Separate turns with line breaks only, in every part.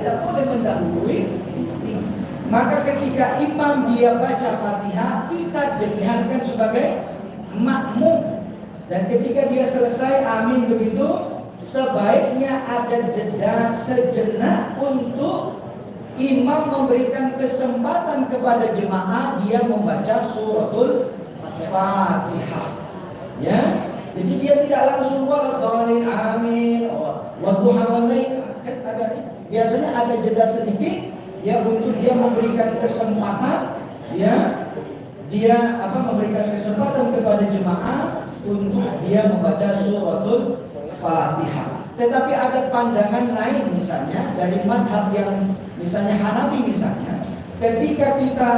tidak boleh mendahului. Maka ketika imam dia baca Fatihah, kita dengarkan sebagai makmum. Dan ketika dia selesai amin begitu, sebaiknya ada jeda sejenak untuk imam memberikan kesempatan kepada jemaah dia membaca suratul Fatihah. Ya. Jadi dia tidak langsung waladhdallin amin wa duha wal lail. Biasanya ada jeda sedikit ya untuk dia memberikan kesempatan ya, memberikan kesempatan kepada jemaah untuk dia membaca suratul Fatihah. Tetapi ada pandangan lain, misalnya dari madhab yang misalnya Hanafi misalnya, ketika kita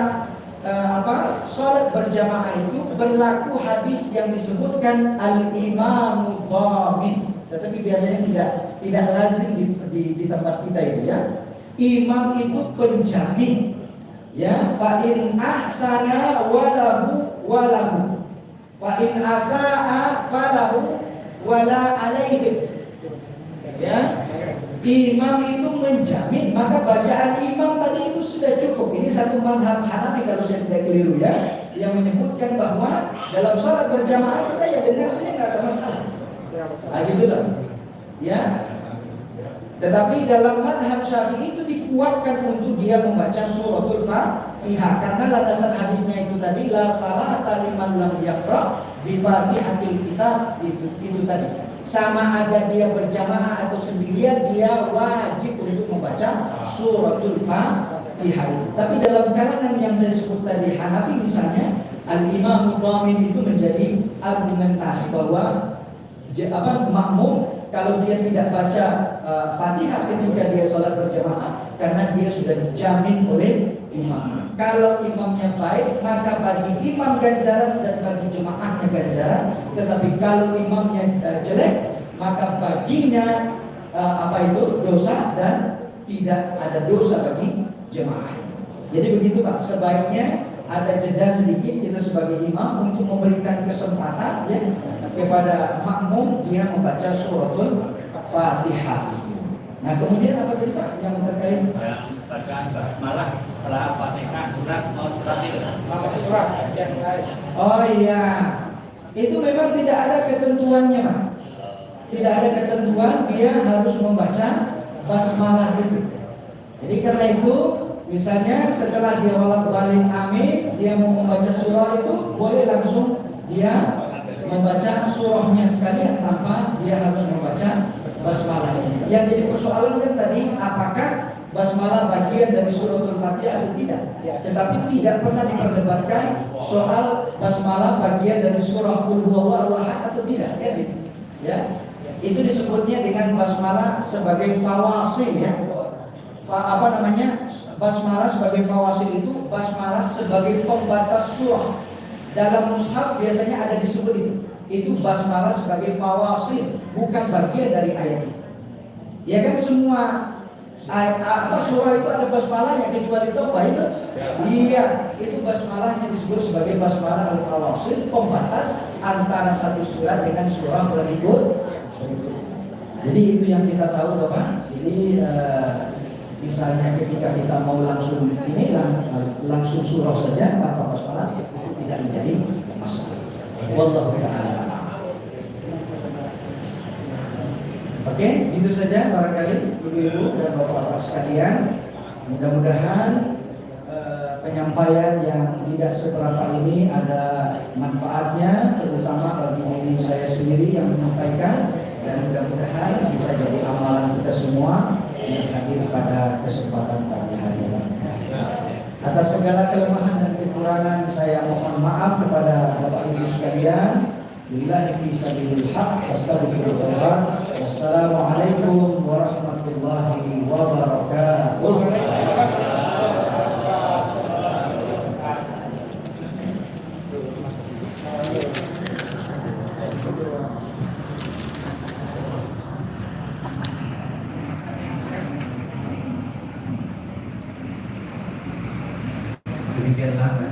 sholat berjamaah itu berlaku hadis yang disebutkan al-imamu dhamin. Tetapi biasanya tidak lazim di tempat kita itu ya. Imam itu penjamin. Ya, fa in ahsana walahu fa in asaa falahu wala alaihim. Ya. Imam itu menjamin, maka bacaan imam tadi itu sudah cukup. Ini satu mazhab Hanafi kalau saya tidak keliru ya, yang menyebutkan bahwa dalam sholat berjamaah kita ya dengar saja nggak ada masalah. Nah, gitu loh. Ya. Tetapi dalam mazhab Syafi'i itu dikuatkan untuk dia membaca suratul Fatihah karena landasan hadisnya itu tadi la salata liman lam yaqra bi Fatihatil kitab itu tadi. Sama ada dia berjamaah atau sendirian, dia wajib untuk membaca suratul Fatihah. Tapi dalam kalangan yang saya sebut tadi Hanafi misalnya, al-imam dhamin itu menjadi argumentasi bahwa makmum kalau dia tidak baca Fatihah ketika dia sholat berjamaah karena dia sudah dijamin oleh imam. Kalau imamnya baik, maka bagi imam ganjaran dan bagi jemaahnya ganjaran. Tetapi kalau imamnya jelek, maka baginya dosa dan tidak ada dosa bagi jemaah. Jadi begitu Pak, sebaiknya ada jeda sedikit kita sebagai imam untuk memberikan kesempatan ya kepada makmum dia membaca suratul Fatihah. Nah kemudian apa tadi Pak yang terkait
bacaan basmalah setelah Fatihah surat
Oh iya, itu memang tidak ada ketentuannya Pak. Tidak ada ketentuan dia harus membaca basmalah itu. Jadi karena itu misalnya setelah dia waladhdallin amin, dia mau membaca surah itu boleh langsung dia membaca surahnya sekalian tanpa dia harus membaca basmalah. Yang jadi persoalan kan tadi apakah basmalah bagian dari suratul Fatihah atau tidak. Tetapi tidak pernah diperdebatkan soal basmalah bagian dari surah Qul huwallahu ahad atau tidak ya gitu. Ya. Itu disebutnya dengan basmalah sebagai fawasil ya. Basmalah sebagai fawasil itu basmalah sebagai pembatas surah. Dalam mushaf biasanya ada disebut itu. Itu basmalah sebagai fawasil, bukan bagian dari ayat itu. Ya kan semua surah itu ada basmalahnya kecuali Taubah itu. Iya, itu basmalah yang disebut sebagai basmalah al-fawasil, pembatas antara satu surat dengan surah berikut. Jadi itu yang kita tahu Bapak. Jadi misalnya ketika kita mau langsung langsung surah saja tanpa basmalah itu tidak menjadi masalah. Wallahu ta'ala. Oke, itu saja barangkali Ibu dan Bapak-bapak sekalian. Mudah-mudahan penyampaian yang tidak seberapa ini ada manfaatnya, terutama bagi diri saya sendiri yang menyampaikan, dan mudah-mudahan bisa jadi amalan kita semua yang hadir pada kesempatan pagi hari ini. Atas segala kelemahan dan kekurangan saya mohon maaf kepada Bapak Ibu sekalian. Billahi fi sabilil haq, astagfirullah. Wassalamualaikum warahmatullahi wabarakatuh.
Demikianlah